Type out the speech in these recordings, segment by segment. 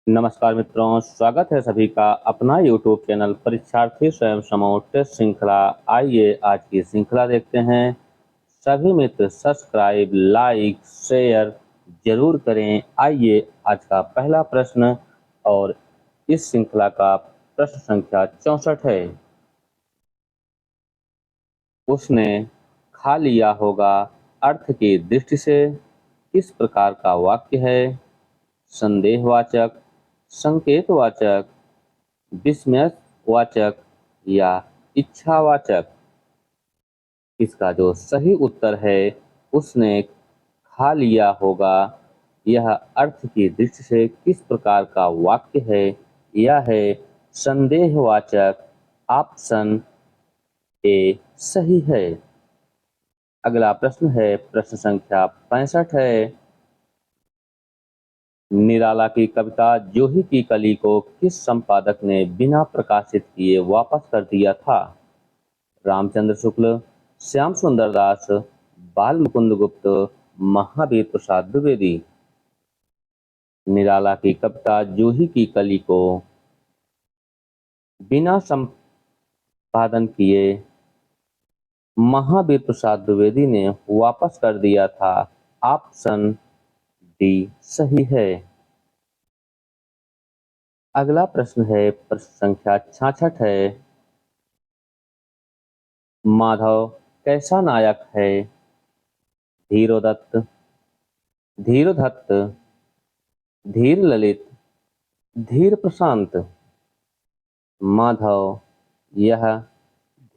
नमस्कार मित्रों, स्वागत है सभी का अपना यूट्यूब चैनल परीक्षार्थी स्वयं समूह टेस्ट श्रृंखला। आइए आज की श्रृंखला देखते हैं। सभी मित्र सब्सक्राइब, लाइक, शेयर जरूर करें। आइए आज का पहला प्रश्न और इस श्रृंखला का प्रश्न संख्या 64 है। उसने खा लिया होगा अर्थ की दृष्टि से किस प्रकार का वाक्य है? संदेहवाचक, संकेतवाचक, विस्मयवाचक या इच्छावाचक? इसका जो सही उत्तर है उसने खा लिया होगा, यह अर्थ की दृष्टि से किस प्रकार का वाक्य है? यह है संदेहवाचक। ऑप्शन ए सही है। अगला प्रश्न है प्रश्न संख्या 65 है। निराला की कविता जूही की कली को किस संपादक ने बिना प्रकाशित किए वापस कर दिया था? रामचंद्र शुक्ल, श्याम सुंदर दास, बाल मुकुंद गुप्त, महावीर प्रसाद द्विवेदी? निराला की कविता जूही की कली को बिना संपादन किए महावीर प्रसाद द्विवेदी ने वापस कर दिया था। ऑप्शन डी सही है। अगला प्रश्न है प्रश्न संख्या 66 है। माधव कैसा नायक है? धीरोदत्त, धीरदत्त, धीर ललित, धीर प्रशांत? माधव यह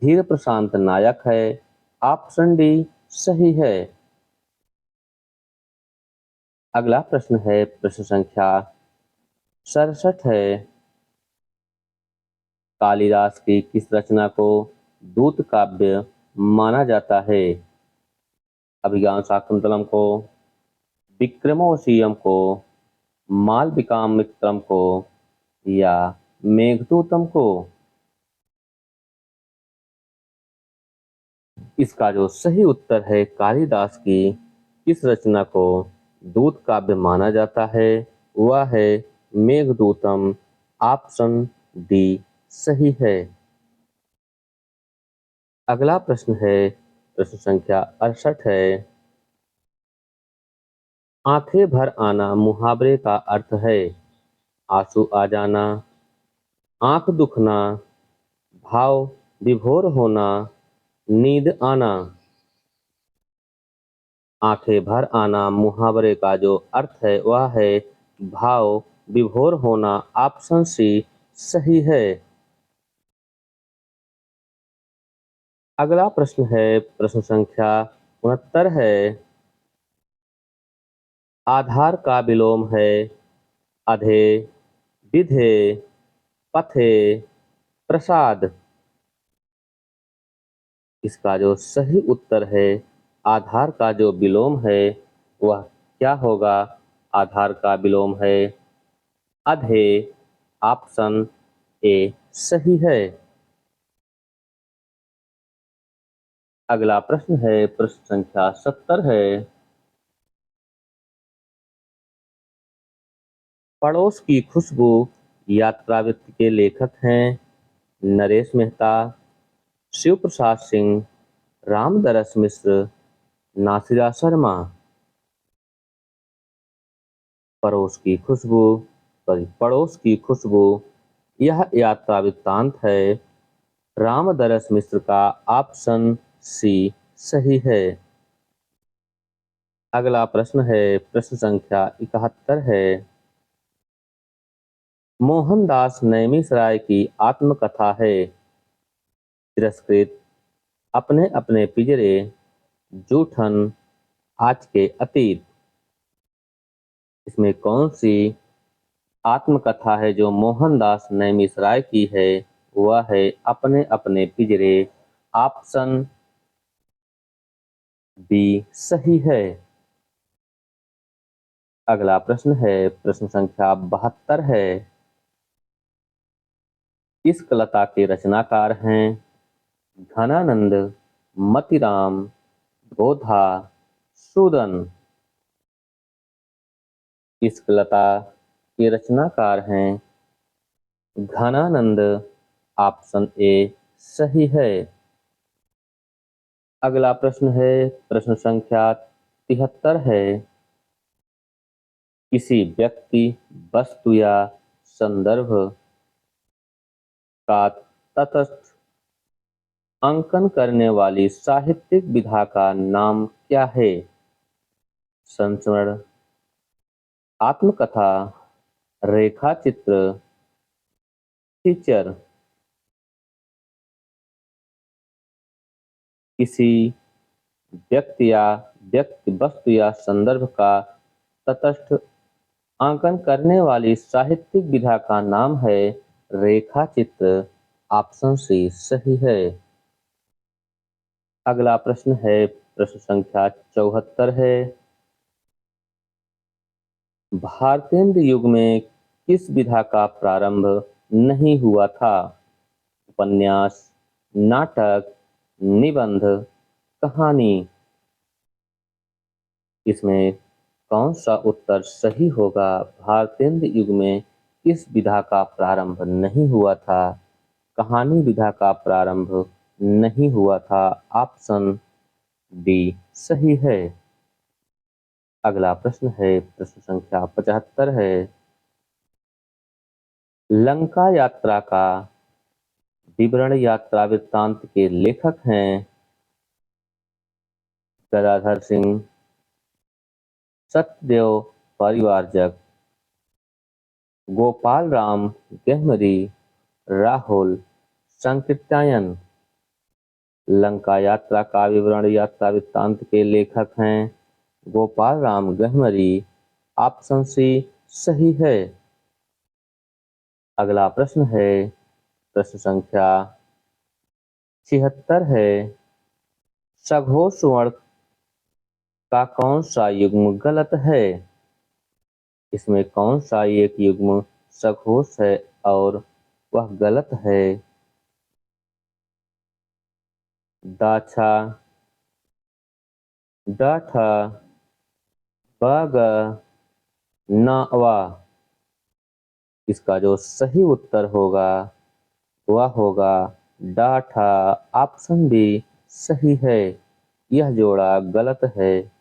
धीर प्रशांत नायक है। ऑप्शन डी सही है। अगला प्रश्न है प्रश्न संख्या 67 है। कालिदास की किस रचना को दूत काव्य माना जाता है? अभिज्ञान शाकुंतलम को, विक्रमोर्वशीयम को, मालविकाग्निमित्रम को या मेघदूतम को? इसका जो सही उत्तर है कालिदास की किस रचना को दूत काव्य माना जाता है, वह है मेघदूतम। ऑप्शन डी सही है। अगला प्रश्न है प्रश्न संख्या 68 है। आंखें भर आना मुहावरे का अर्थ है? आंसू आ जाना, आंख दुखना, भाव विभोर होना, नींद आना? आंखें भर आना मुहावरे का जो अर्थ है वह है भाव विभोर होना। ऑप्शन सी सही है। अगला प्रश्न है प्रश्न संख्या 69 है। आधार का विलोम है अधे, विधे, पथे, प्रसाद? इसका जो सही उत्तर है आधार का जो विलोम है वह क्या होगा? आधार का विलोम है अधे। ऑप्शन ए सही है। अगला प्रश्न है प्रश्न संख्या 70 है। पड़ोस की खुशबू यात्रावृत्ति के लेखक हैं नरेश मेहता, शिव प्रसाद सिंह, रामदरस मिश्र, नासिरा शर्मा? पड़ोस की खुशबू यह यात्रा वृत्तांत है रामदरस मिश्र का। ऑप्शन सी सही है। अगला प्रश्न है प्रश्न संख्या 71 है। मोहनदास नैमिषारण्य की आत्मकथा है तिरस्कृत, अपने अपने पिंजरे, जूठन, आज के अतीत? इसमें कौन सी आत्मकथा है जो मोहनदास नैमिषारण्य की है? वह है अपने अपने पिंजरे। ऑप्शन बी सही है। अगला प्रश्न है प्रश्न संख्या 72 है। इस कलता के रचनाकार हैं घनानंद, मतिराम, गोधा, सूदन? इस कलता के रचनाकार हैं घनानंद। ऑप्शन ए सही है। अगला प्रश्न है प्रश्न संख्या 73 है। किसी व्यक्ति, वस्तु या संदर्भ का तटस्थ अंकन करने वाली साहित्यिक विधा का नाम क्या है? संस्मरण, आत्मकथा, रेखा चित्र, फीचर। किसी वस्तु या संदर्भ का तटस्थ अंकन करने वाली साहित्यिक विधा का नाम है रेखा चित्र। ऑप्शन सी सही है। अगला प्रश्न है प्रश्न संख्या 74 है। भारतेंद्र युग में किस विधा का प्रारंभ नहीं हुआ था? उपन्यास, नाटक, निबंध, कहानी। इसमें कौन सा उत्तर सही होगा? भारतेंद्र युग में किस विधा का प्रारंभ नहीं हुआ था? कहानी विधा का प्रारंभ नहीं हुआ था। ऑप्शन डी सही है। अगला प्रश्न है प्रश्न संख्या 75 है। लंका यात्रा का विवरण यात्रा वृत्तांत के लेखक हैं गदाधर सिंह, सत्यदेव परिवारजक, गोपाल राम गहमरी, राहुल संकृत्यायन। लंका यात्रा का विवरण यात्रा वृत्तांत के लेखक हैं गोपाल राम गहमरी। ऑप्शन सी सही है। अगला प्रश्न है प्रश्न संख्या 76 है। सघोष वर्ण का कौन सा युग्म गलत है? इसमें कौन सा एक युग्म सघोष है और वह गलत है? दाछा, डाठा, बागा, नावा। इसका जो सही उत्तर होगा वह होगा डाठा। ऑप्शन बी सही है। यह जोड़ा गलत है।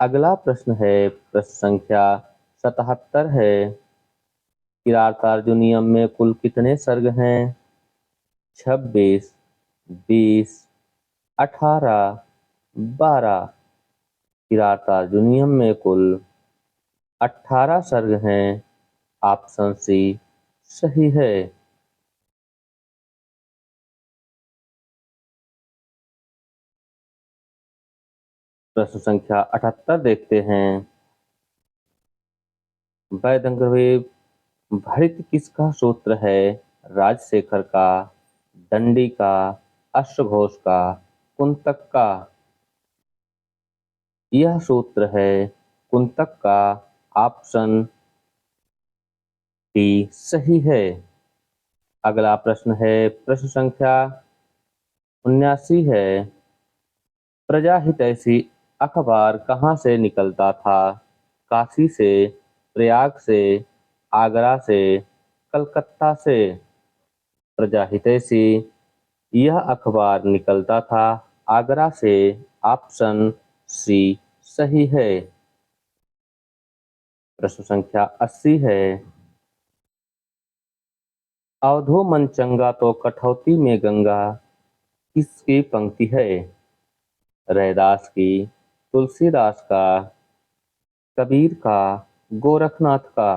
अगला प्रश्न है प्रश्न संख्या 77 है। किरातार्जुनीयम में कुल कितने सर्ग हैं? 26, 20, 18, 12। किरातार्जुनीयम में कुल 18 सर्ग हैं। ऑप्शन सी सही है। प्रश्न संख्या 78 देखते हैं। वैदंगवे भृत किसका सूत्र है? राजशेखर का, दंडी का, अश्वघोष का, कुंतक का। यह सूत्र है कुंतक का। ऑप्शन डी सही है। अगला प्रश्न है प्रश्न संख्या 79 है। प्रजाहितैषी अखबार कहाँ से निकलता था? काशी से, प्रयाग से, आगरा से, कलकत्ता से। प्रजाहितैषी यह अखबार निकलता था आगरा से। ऑप्शन सी सही है। प्रश्न संख्या 80 है। अवधो मन चंगा तो कठौती में गंगा किसकी पंक्ति है? रैदास की, तुलसीदास का, कबीर का, गोरखनाथ का।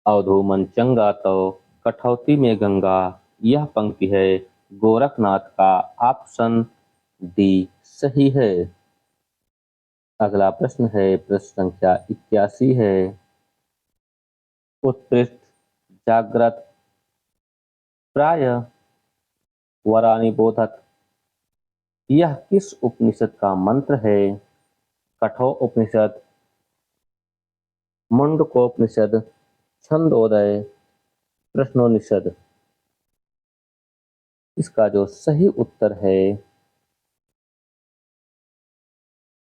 अवधो मन चंगा तो कठौती में गंगा यह पंक्ति है गोरखनाथ का। ऑप्शन डी सही है। अगला प्रश्न है प्रश्न संख्या 81 है। उत्कृष्ट, जागृत, प्राय, वरानी बोधक। यह किस उपनिषद का मंत्र है? कठोर उपनिषद, मुंडकोपनिषद, छंदोदय, प्रश्नोपनिषद। इसका जो सही उत्तर है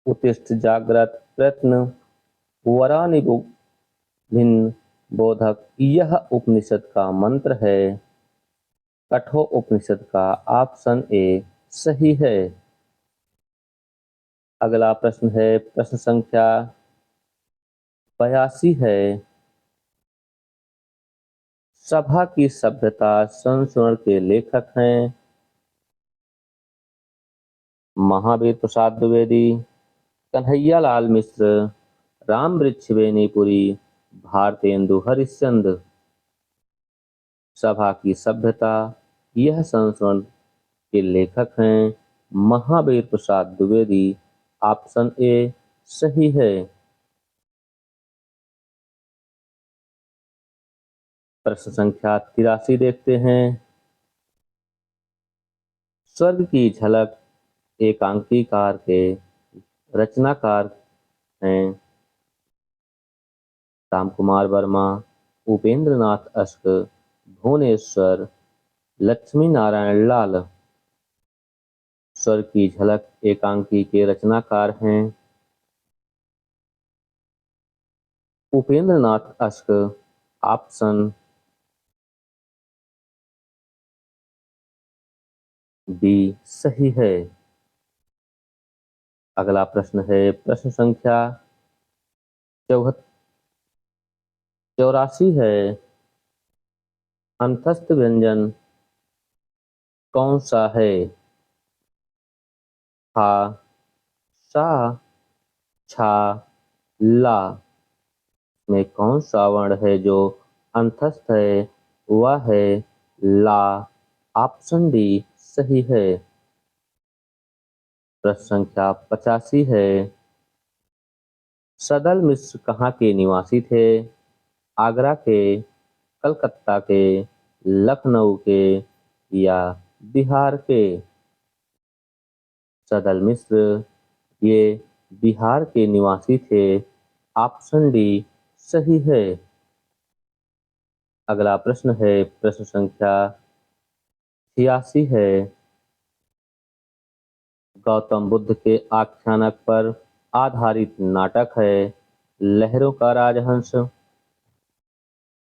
उत्तिष्ठ, जागृत, प्रयत्न, वरानिबु भिन्न बोधक यह उपनिषद का मंत्र है। कठोर उपनिषद का ऑप्शन ए सही है। अगला प्रश्न है प्रश्न संख्या 82 है। सभा की सभ्यता संस्मरण के लेखक हैं महावीर प्रसाद द्विवेदी, कन्हैया लाल मिश्र, रामवृक्ष बेनीपुरी, भारतेंदु हरिश्चंद्र। सभा की सभ्यता यह संस्मरण के लेखक हैं महावीर प्रसाद द्विवेदी। ऑप्शन ए सही है। प्रश्न संख्या 83 देखते हैं। स्वर्ग की झलक एकांकीकार के रचनाकार हैं राम कुमार वर्मा, उपेंद्र नाथ अश्क, भुवनेश्वर, लक्ष्मी नारायण लाल। स्वर्ग की झलक एकांकी के रचनाकार हैं उपेंद्र नाथ अश्क। ऑप्शन बी सही है। अगला प्रश्न है प्रश्न संख्या 84 है। अंतस्थ व्यंजन कौन सा है? हा, सा, छा, ला में कौन सा वर्ण है जो अंतस्थ है? वह है ला। ऑप्शन डी सही है। प्रश्न संख्या 85 है। सदल मिश्र कहाँ के निवासी थे? आगरा के, कलकत्ता के, लखनऊ के या बिहार के? सदल मिश्र ये बिहार के निवासी थे। ऑप्शन डी सही है। अगला प्रश्न है प्रश्न संख्या 86 है। गौतम बुद्ध के आख्यानक पर आधारित नाटक है लहरों का राजहंस,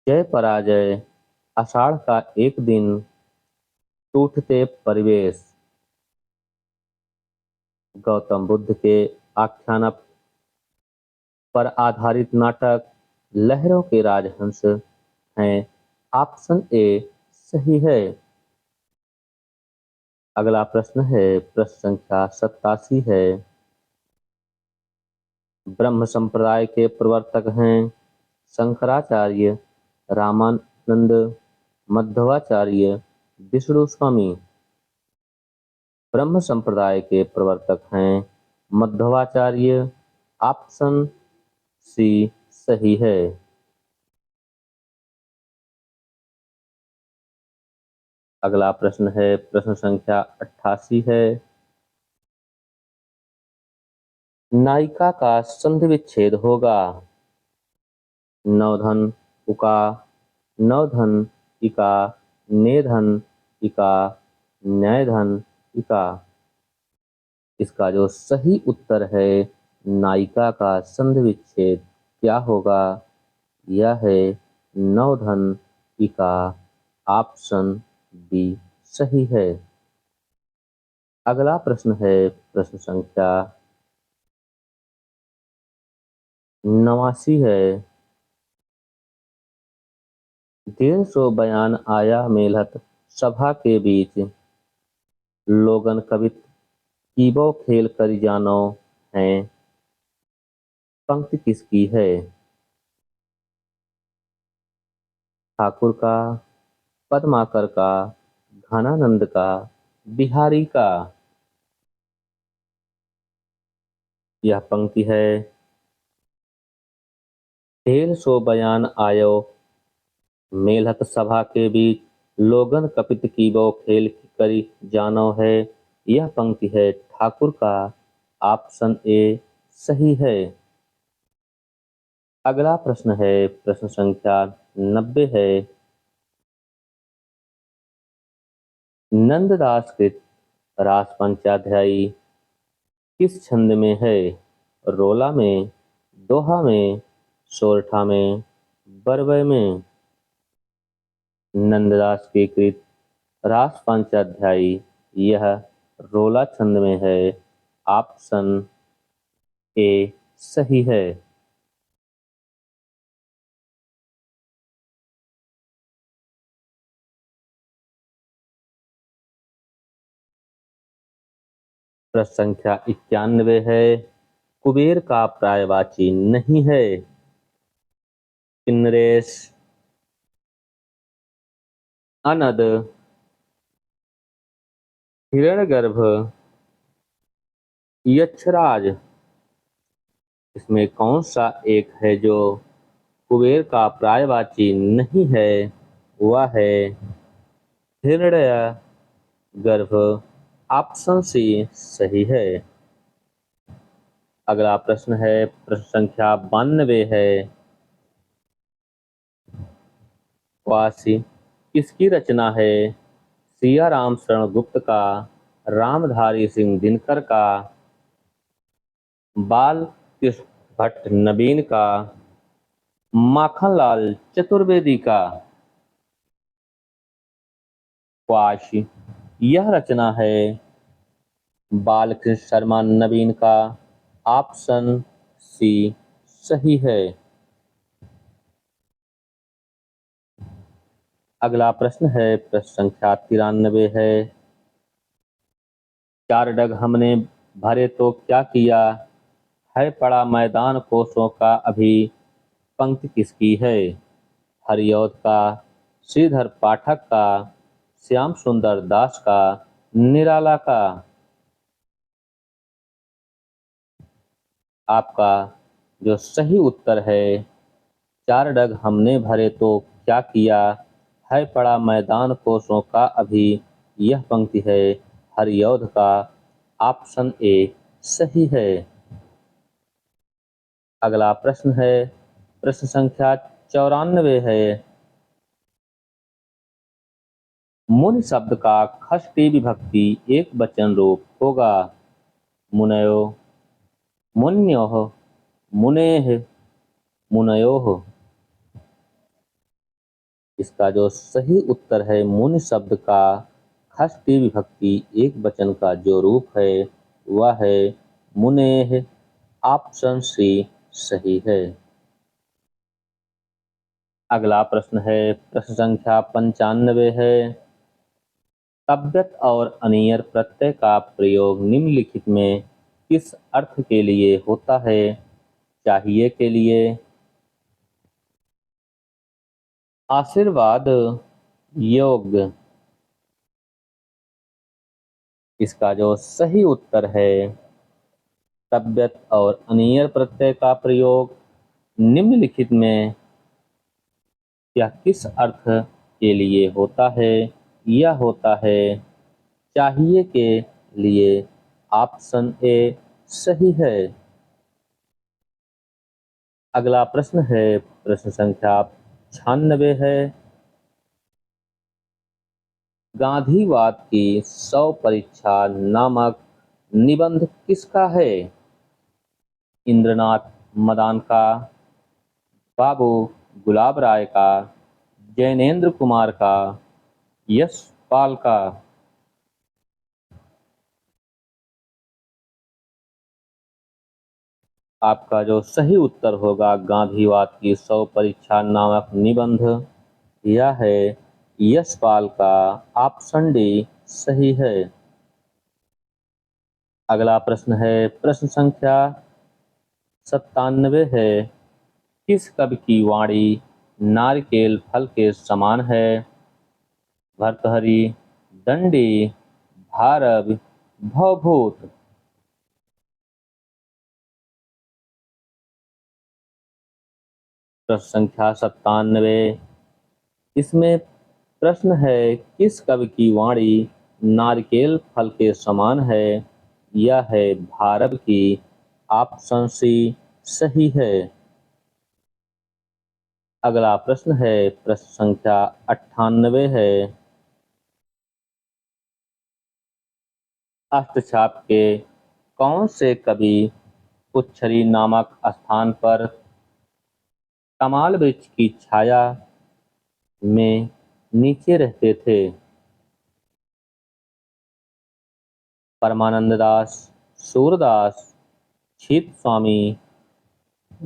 जय पराजय, आषाढ़ का एक दिन, टूटते परिवेश। गौतम बुद्ध के आख्यानक पर आधारित नाटक लहरों के राजहंस हैं। ऑप्शन ए सही है। अगला प्रश्न है प्रश्न संख्या 87 है। ब्रह्म संप्रदाय के प्रवर्तक हैं शंकराचार्य, रामानंद, मध्वाचार्य, विष्णु स्वामी। ब्रह्म संप्रदाय के प्रवर्तक हैं मध्वाचार्य। ऑप्शन सी सही है। अगला प्रश्न है प्रश्न संख्या 88 है। नायिका का संधि विच्छेद होगा नवधन उका, नवधन इका, नेधन इका, न्यायधन इका। इसका जो सही उत्तर है नायिका का संधि विच्छेद क्या होगा? यह है नवधन इका। ऑप्शन बी सही है। अगला प्रश्न है प्रश्न संख्या 89 है। 150 बयान आया मेलहत सभा के बीच, लोगन कवित कीबो खेल कर जानो है। पंक्ति किसकी है? ठाकुर का, पद्माकर का, घनानंद का, बिहारी का? यह पंक्ति है 150 बयान आयो मेलहत सभा के बीच, लोगन कपित कीबो खेल करी जानो है। यह पंक्ति है ठाकुर का। ऑप्शन ए सही है। अगला प्रश्न है प्रश्न संख्या 90 है। नंददास कृत रास पंचाध्यायी किस छंद में है? रोला में, दोहा में, सोरठा में, बरबय में। नंददास की कृत रास पंचाध्यायी यह रोला छंद में है। ऑप्शन ए सही है। प्रश्न संख्या 91 है। कुबेर का पर्यायवाची नहीं है। किन्नरेश, अनद, हिरण्यगर्भ, यक्षराज। इसमें कौन सा एक है जो कुबेर का पर्यायवाची नहीं है? वह है हिरण्य गर्भ। ऑप्शन सी सही है। अगला प्रश्न है, प्रश्न संख्या 92 है। वासी किसकी रचना है? सिया राम शरण गुप्त का, रामधारी सिंह दिनकर का, बाल कृष्ण भट्ट नवीन का, माखनलाल चतुर्वेदी का। वासी यह रचना है बालकृष्ण शर्मा नवीन का। ऑप्शन सी सही है। अगला प्रश्न है, प्रश्न संख्या 93 है। चार डग हमने भरे तो क्या किया, है पड़ा मैदान कोसों का अभी, पंक्ति किसकी है? हरिऔध का, श्रीधर पाठक का, श्याम सुंदर दास का, निराला का। आपका जो सही उत्तर है, चार डग हमने भरे तो क्या किया, है पड़ा मैदान कोसों का अभी, यह पंक्ति है हरिऔध का। ऑप्शन ए सही है। अगला प्रश्न है, प्रश्न संख्या 94 है। मुनि शब्द का खष्टी विभक्ति एक वचन रूप होगा। मुनयो, मुन्योः, मुनेः, मुनयोः। इसका जो सही उत्तर है, मुनि शब्द का खष्टी विभक्ति एक वचन का जो रूप है वह है मुनेः। ऑप्शन सी सही है। अगला प्रश्न है, प्रश्न संख्या 95 है। तव्यत और अनियर प्रत्यय का प्रयोग निम्नलिखित में किस अर्थ के लिए होता है? चाहिए के लिए, आशीर्वाद, योग्य। इसका जो सही उत्तर है, तव्यत और अनियर प्रत्यय का प्रयोग निम्नलिखित में यह किस अर्थ के लिए होता है? यह होता है चाहिए के लिए। ऑप्शन ए सही है। अगला प्रश्न है, प्रश्न संख्या 96 है। गांधीवाद की 100 परीक्षा नामक निबंध किसका है? इंद्रनाथ मदान का, बाबू गुलाब राय का, जैनेन्द्र कुमार का, यशपाल का। आपका जो सही उत्तर होगा, गांधीवाद की 100 परीक्षा नामक निबंध, यह है यशपाल का। ऑप्शन डी सही है। अगला प्रश्न है, प्रश्न संख्या 97 है। किस कवि की वाणी नारिकेल फल के समान है? भर्तृहरि, दंडी, भारव, भवभूत। प्रश्न संख्या 97, इसमें प्रश्न है किस कवि की वाणी नारिकेल फल के समान है? यह है भारव की। ऑप्शन सी सही है। अगला प्रश्न है, प्रश्न संख्या 98 है। अष्टछाप के कौन से कवि पुच्छरी नामक स्थान पर कमाल वृक्ष की छाया में नीचे रहते थे। परमानंद दास, सूरदास, छीत स्वामी,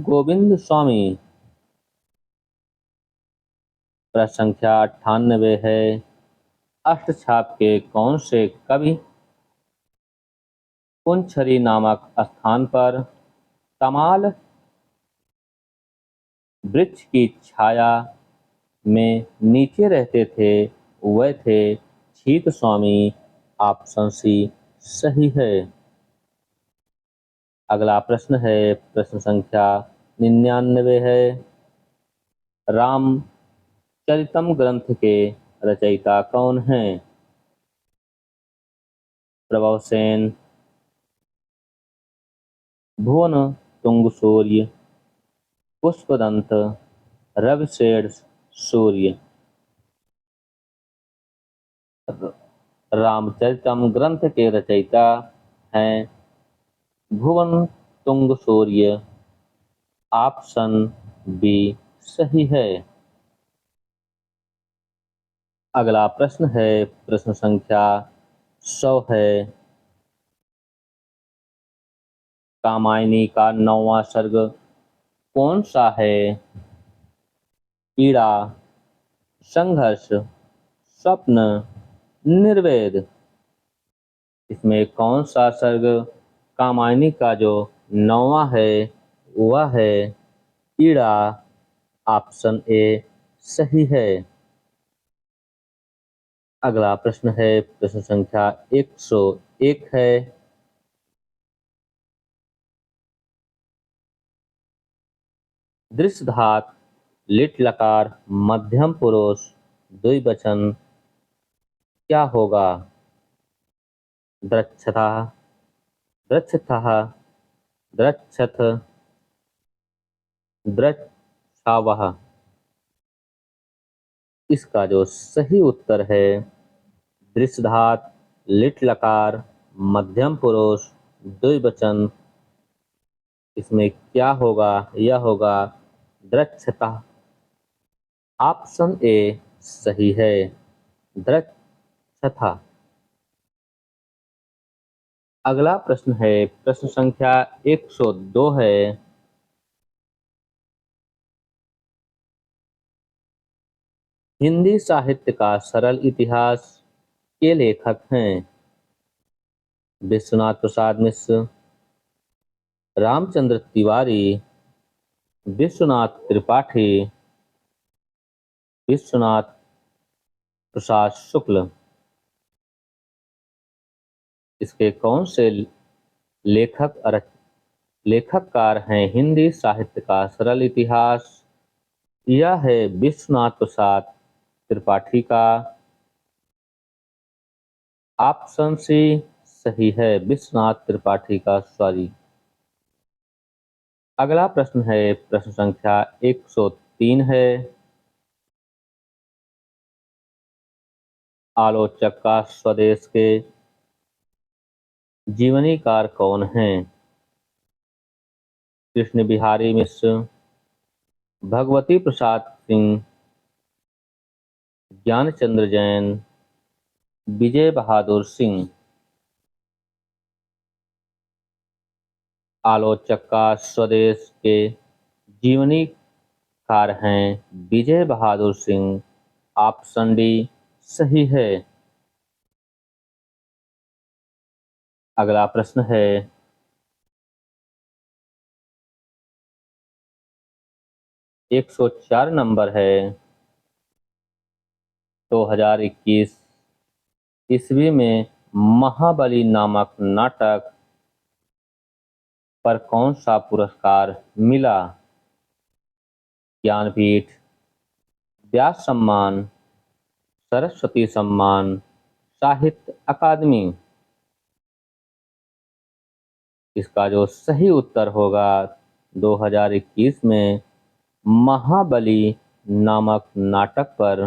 गोविंद स्वामी। प्रश्न संख्या 98 है, अष्टछाप के कौन से कवि पुंछरी नामक स्थान पर कमाल वृक्ष की छाया में नीचे रहते थे? वह थे छीत स्वामी। ऑप्शन सी सही है। अगला प्रश्न है, प्रश्न संख्या 99 है, रामचरितम ग्रंथ के रचयिता कौन हैं? प्रभव सेन, भुवन तुंग सूर्य, पुष्पदंत, रविशेष सूर्य। रामचरितम ग्रंथ के रचयिता हैं भुवन तुंग सूर्य। ऑप्शन बी सही है। अगला प्रश्न है, प्रश्न संख्या 100 है, कामायनी का 9वां सर्ग कौन सा है? पीड़ा, संघर्ष, स्वप्न, निर्वेद। इसमें कौन सा सर्ग कामायनी का जो 9वां है वह है पीड़ा। ऑप्शन ए सही है। अगला प्रश्न है, प्रश्न संख्या 101 है, दृश्यधात लिट लकार मध्यम पुरुष द्विवचन क्या होगा? द्रक्षता, द्रक्षतः, द्रक्षथ, द्रक्षावः। इसका जो सही उत्तर है दृश्यधात लिट लकार मध्यम पुरुष द्विवचन, इसमें क्या होगा? यह होगा द्रक्षता। ऑप्शन ए सही है, द्रक्षथा। अगला प्रश्न है, प्रश्न संख्या 102 है, हिंदी साहित्य का सरल इतिहास के लेखक हैं? विश्वनाथ प्रसाद मिश्र, रामचंद्र तिवारी, विश्वनाथ त्रिपाठी, विश्वनाथ प्रसाद शुक्ल। इसके कौन से लेखककार हैं हिंदी साहित्य का सरल इतिहास? यह है विश्वनाथ प्रसाद त्रिपाठी का। ऑप्शन सी सही है, विश्वनाथ त्रिपाठी का, सॉरी। अगला प्रश्न है, प्रश्न संख्या 103 है, आलोचक का स्वदेश के जीवनीकार कौन हैं? कृष्ण बिहारी मिश्र, भगवती प्रसाद सिंह, ज्ञानचंद्र जैन, विजय बहादुर सिंह। आलोचक का स्वदेश के जीवनीकार हैं विजय बहादुर सिंह। ऑप्शन डी सही है। अगला प्रश्न है, 104 नंबर है, 2021 ईस्वी में महाबली नामक नाटक पर कौन सा पुरस्कार मिला? ज्ञानपीठ, व्यास सम्मान, सरस्वती सम्मान, साहित्य अकादमी। इसका जो सही उत्तर होगा 2021 में महाबली नामक नाटक पर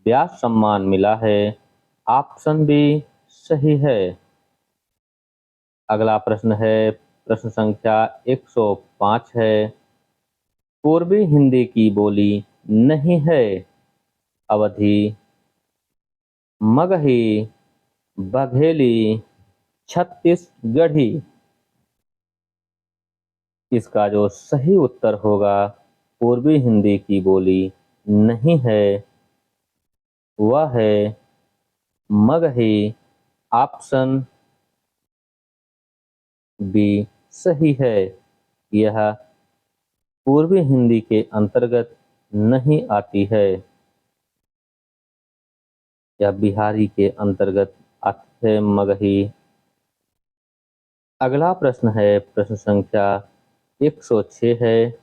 व्यास सम्मान मिला है। ऑप्शन बी सही है। अगला प्रश्न है, प्रश्न संख्या 105 है। पूर्वी हिंदी की बोली नहीं है। अवधी, मगही, बघेली, छत्तीसगढ़ी। इसका जो सही उत्तर होगा पूर्वी हिंदी की बोली नहीं है वह है मगही। ऑप्शन बी सही है। यह पूर्वी हिंदी के अंतर्गत नहीं आती है। यह बिहारी के अंतर्गत आती है मगही। अगला प्रश्न है प्रश्न संख्या 106 है।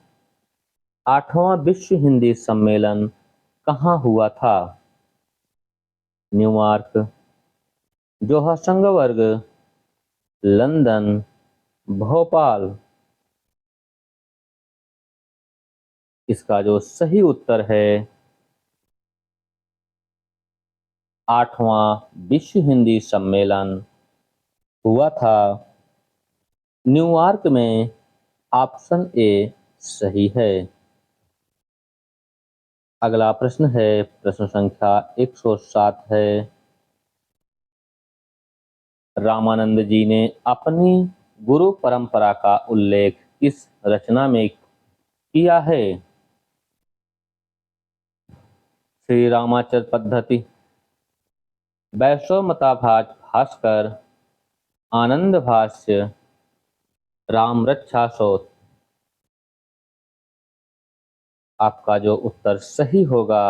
8वां विश्व हिंदी सम्मेलन कहाँ हुआ था? New York, Johannesburg, London, Bhopal. इसका जो सही उत्तर है 8वां विश्व हिंदी सम्मेलन हुआ था न्यूयॉर्क में। ऑप्शन ए सही है। अगला प्रश्न है प्रश्न संख्या 107 है। रामानंद जी ने अपनी गुरु परंपरा का उल्लेख किस रचना में किया है? श्री रामाचरित पद्धति, वैष्णवमताभास भास्कर, आनंद भाष्य, राम रक्षा स्तोत्र। आपका जो उत्तर सही होगा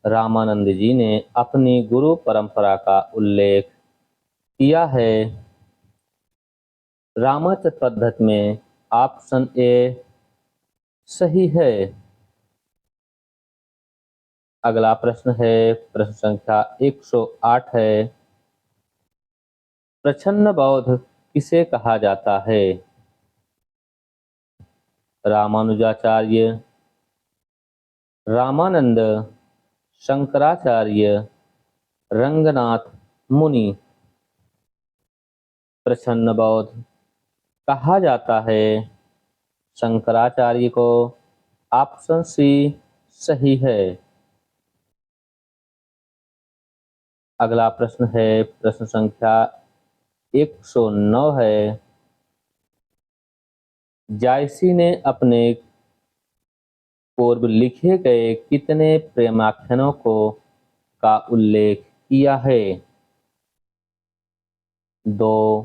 रामानंद जी ने अपनी गुरु परंपरा का उल्लेख किया है रामाचरित पद्धति में। ऑप्शन ए सही है। अगला प्रश्न है प्रश्न संख्या 108 है। प्रछन्न बौद्ध किसे कहा जाता है? रामानुजाचार्य, रामानंद, शंकराचार्य, रंगनाथ मुनि। प्रछन्न बौद्ध कहा जाता है शंकराचार्य को। ऑप्शन सी सही है। अगला प्रश्न है प्रश्न संख्या 109 है। जायसी ने अपने पूर्व लिखे गए कितने प्रेमाख्यानों का उल्लेख किया है? 2,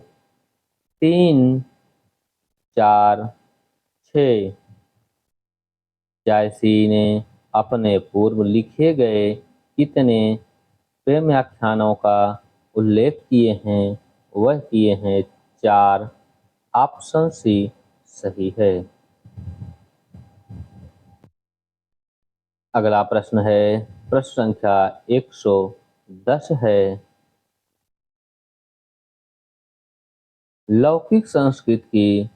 3, 4, 6। जायसी ने अपने पूर्व लिखे गए कितने प्रेमाख्यानों का उल्लेख किए हैं? वह किए हैं 4। ऑप्शन सी सही है। अगला प्रश्न है प्रश्न संख्या 110 है। लौकिक संस्कृत की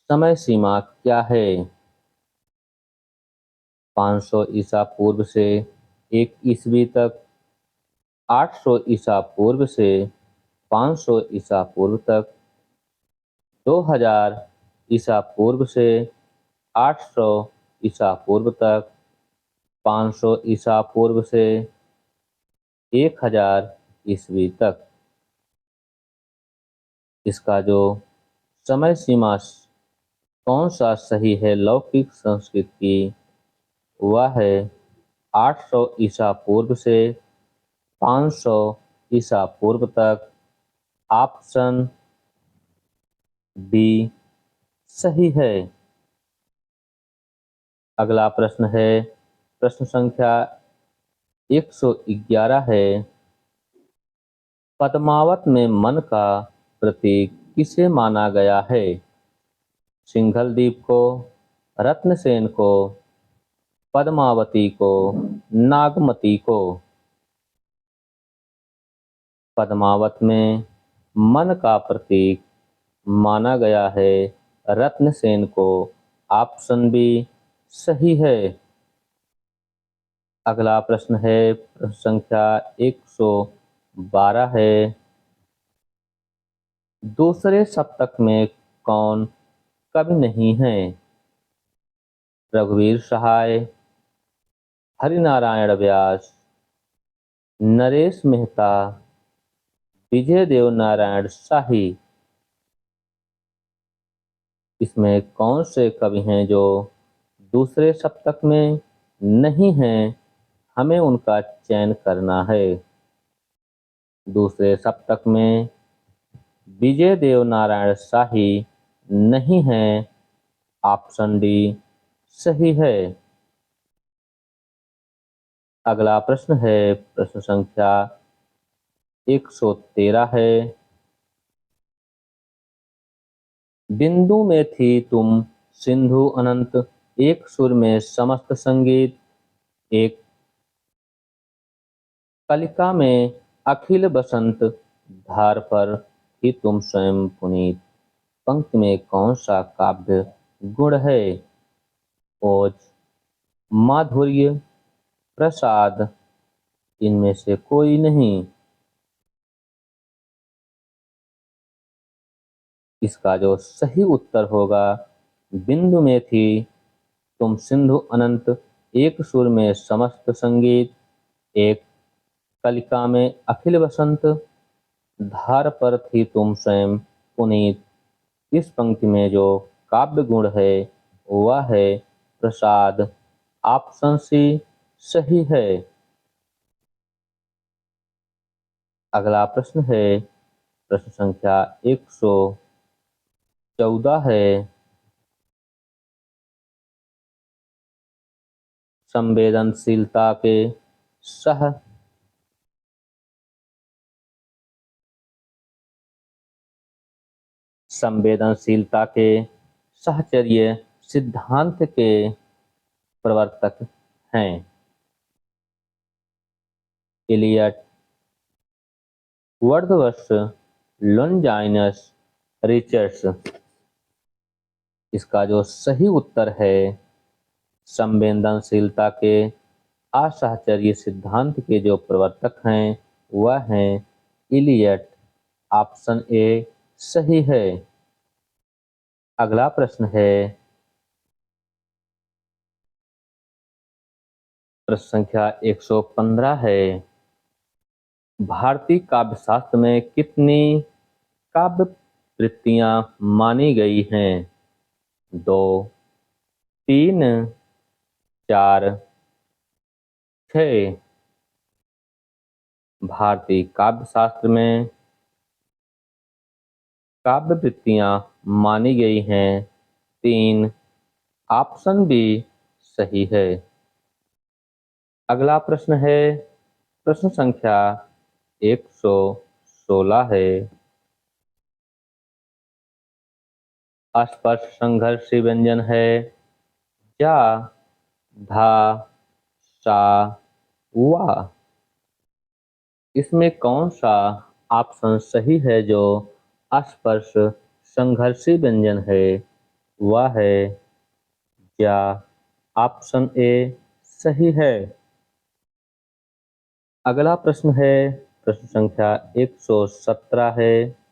समय सीमा क्या है? 500 ईसा पूर्व से 1 ईस्वी तक, 800 ईसा पूर्व से 500 ईसा पूर्व तक, 2000 ईसा पूर्व से 800 ईसा पूर्व तक, 500 ईसा पूर्व से 1000 ईस्वी तक। इसका जो समय सीमा कौन सा सही है लौकिक संस्कृत की? वह है 800 ईसा पूर्व से 500 ईसा पूर्व तक। ऑप्शन बी सही है। अगला प्रश्न है प्रश्न संख्या 111 है। पद्मावत में मन का प्रतीक किसे माना गया है? सिंघलदीप को, रत्नसेन को, पद्मावती को, नागमती को। पद्मावत में मन का प्रतीक माना गया है रत्नसेन को। ऑप्शन बी सही है। अगला प्रश्न है प्रश्न संख्या 112 है। दूसरे सप्तक में कौन कवि नहीं है? रघुवीर सहाय, हरिनारायण व्यास, नरेश मेहता, विजय देव नारायण शाही। इसमें कौन से कवि हैं जो दूसरे सप्तक में नहीं हैं? हमें उनका चयन करना है। दूसरे सप्तक में विजय देव नारायण शाही नहीं है। ऑप्शन डी सही है। अगला प्रश्न है, प्रश्न संख्या 113 है। बिंदु में थी तुम सिंधु अनंत, एक सुर में समस्त संगीत, एक कलिका में अखिल बसंत, धार पर थी तुम स्वयं पुनीत। पंक्ति में कौन सा काव्य गुण है? ओज, माधुर्य, प्रसाद, इनमें से कोई नहीं। इसका जो सही उत्तर होगा, बिंदु में थी तुम सिंधु अनंत, एक सुर में समस्त संगीत, एक कलिका में अखिल बसंत, धार पर थी तुम स्वयं पुनीत। इस पंक्ति में जो काव्य गुण है वह है प्रसाद। ऑप्शन सी सही है। अगला प्रश्न है, प्रश्न संख्या 114 है। संवेदनशीलता के सह संवेदनशीलता के साहचर्य सिद्धांत के प्रवर्तक हैं? Eliot, Wordsworth, Longinus, Richards. इसका जो सही उत्तर है, संवेदनशीलता के असाहचर्य सिद्धांत के जो प्रवर्तक हैं वह हैं एलियट। ऑप्शन ए सही है। अगला प्रश्न है, प्रश्न संख्या 115 है। भारतीय काव्य शास्त्र में कितनी काव्य वृत्तियां मानी गई हैं? 2, 3, 4, 6। भारतीय काव्य शास्त्र में काव्य वृत्तियां मानी गई हैं 3। ऑप्शन बी सही है। अगला प्रश्न है, प्रश्न संख्या 116 है। स्पर्श संघर्षी व्यंजन है जा, धा, सा, वा। इसमें कौन सा ऑप्शन सही है जो स्पर्श संघर्षी व्यंजन है? वह है जा। ऑप्शन ए सही है। अगला प्रश्न है, प्रश्न संख्या 117 है।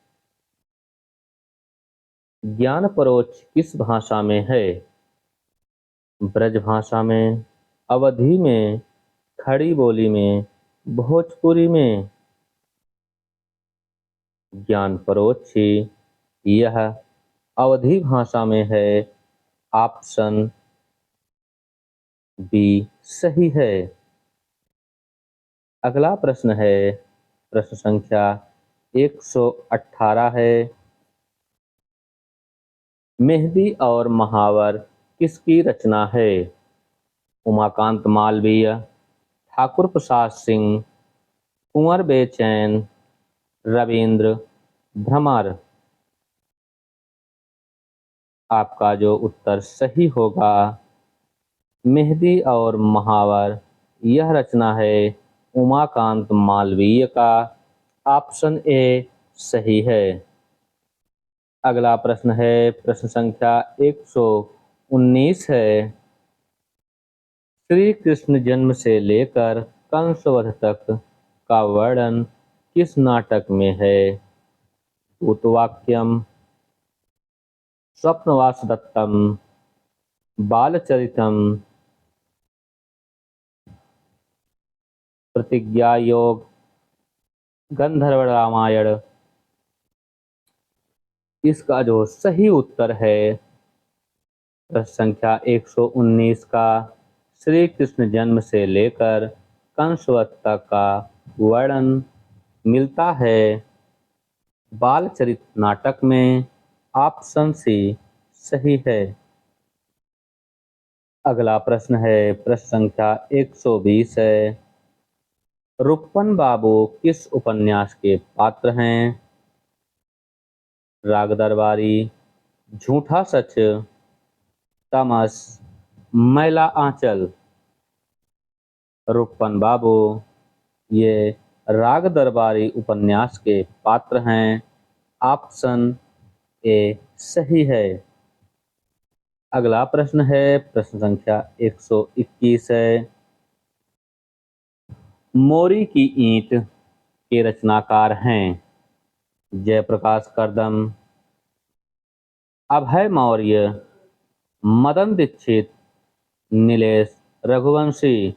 ज्ञानपरोक्ष किस भाषा में है? ब्रज भाषा में, अवधी में, खड़ी बोली में, भोजपुरी में। ज्ञानपरोक्ष यह अवधी भाषा में है। ऑप्शन बी सही है। अगला प्रश्न है, प्रश्न संख्या 118 है। मेहंदी और महावर किसकी रचना है? उमाकांत मालवीय, ठाकुर प्रसाद सिंह, कुंवर बेचैन, रविंद्र भ्रमर। आपका जो उत्तर सही होगा, मेहंदी और महावर यह रचना है उमाकांत मालवीय का। ऑप्शन ए सही है। अगला प्रश्न है, प्रश्न संख्या 119 है। श्री कृष्ण जन्म से लेकर कंसवध तक का वर्णन किस नाटक में है? दूतवाक्यम, स्वप्नवास दत्तम, बालचरितम, प्रतिज्ञा योग, गंधर्व रामायण। इसका जो सही उत्तर है प्रश्न संख्या 119 का, श्री कृष्ण जन्म से लेकर कंसवध तक का वर्णन मिलता है बालचरित नाटक में। ऑप्शन सी सही है। अगला प्रश्न है प्रश्न संख्या 120 है, रुक्मन बाबू किस उपन्यास के पात्र हैं? राग दरबारी, झूठा सच, तमस, मैला आंचल। रुक्मन बाबू ये राग दरबारी उपन्यास के पात्र हैं। ऑप्शन ए सही है। अगला प्रश्न है प्रश्न संख्या 121 है, मोरी की ईंट के रचनाकार हैं? जयप्रकाश कर्दम, अभय मौर्य, मदन दीक्षित, नीलेश रघुवंशी।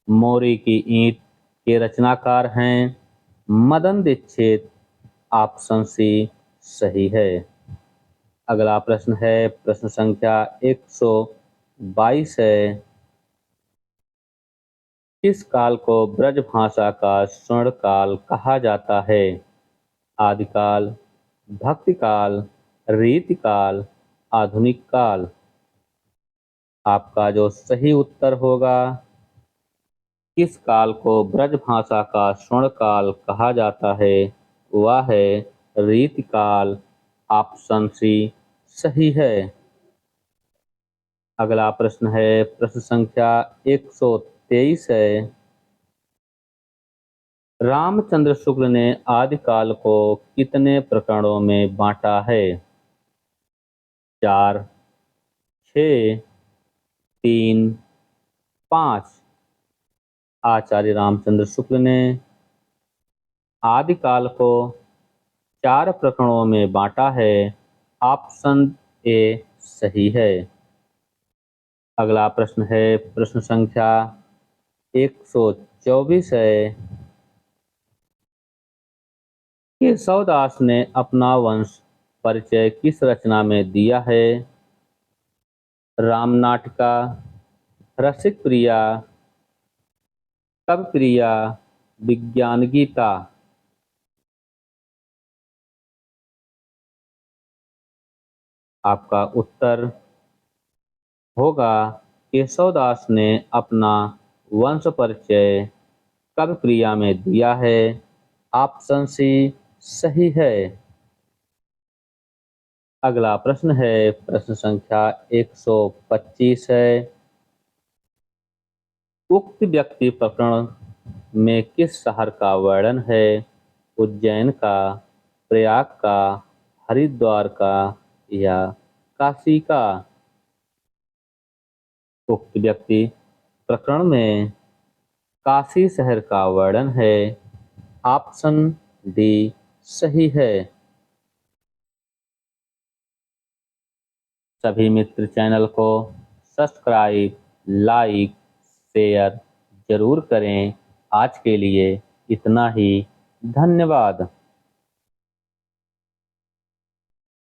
मोरी की ईंट के रचनाकार हैं मदन दीक्षित। ऑप्शन सी सही है। अगला प्रश्न है प्रश्न संख्या 122 है, किस काल को ब्रज भाषा का स्वर्ण काल कहा जाता है? आदिकाल, भक्ति काल, रीति काल, आधुनिक काल। आपका जो सही उत्तर होगा, किस काल को ब्रज भाषा का स्वर्ण काल कहा जाता है, वह है रीति काल। ऑप्शन सी सही है। अगला प्रश्न है प्रश्न संख्या 123 है, रामचंद्र शुक्ल ने आदिकाल को कितने प्रकरणों में बांटा है? 4, 6, 3, 5। आचार्य रामचंद्र शुक्ल ने आदिकाल को 4 प्रकरणों में बांटा है। ऑप्शन ए सही है। अगला प्रश्न है प्रश्न संख्या 124 है, केशवदास ने अपना वंश परिचय किस रचना में दिया है? राम नाटिका, रसिक प्रिया, कवि प्रिया, विज्ञान गीता। आपका उत्तर होगा केशवदास ने अपना वंश परिचय कवि प्रिया में दिया है। ऑप्शन सी सही है। अगला प्रश्न है प्रश्न संख्या 125 है, उक्त व्यक्ति प्रकरण में किस शहर का वर्णन है? उज्जैन का, प्रयाग का, हरिद्वार का या काशी का? उक्त व्यक्ति प्रकरण में काशी शहर का वर्णन है। ऑप्शन डी सही है। सभी मित्र चैनल को सब्सक्राइब, लाइक, शेयर जरूर करें। आज के लिए इतना ही। धन्यवाद।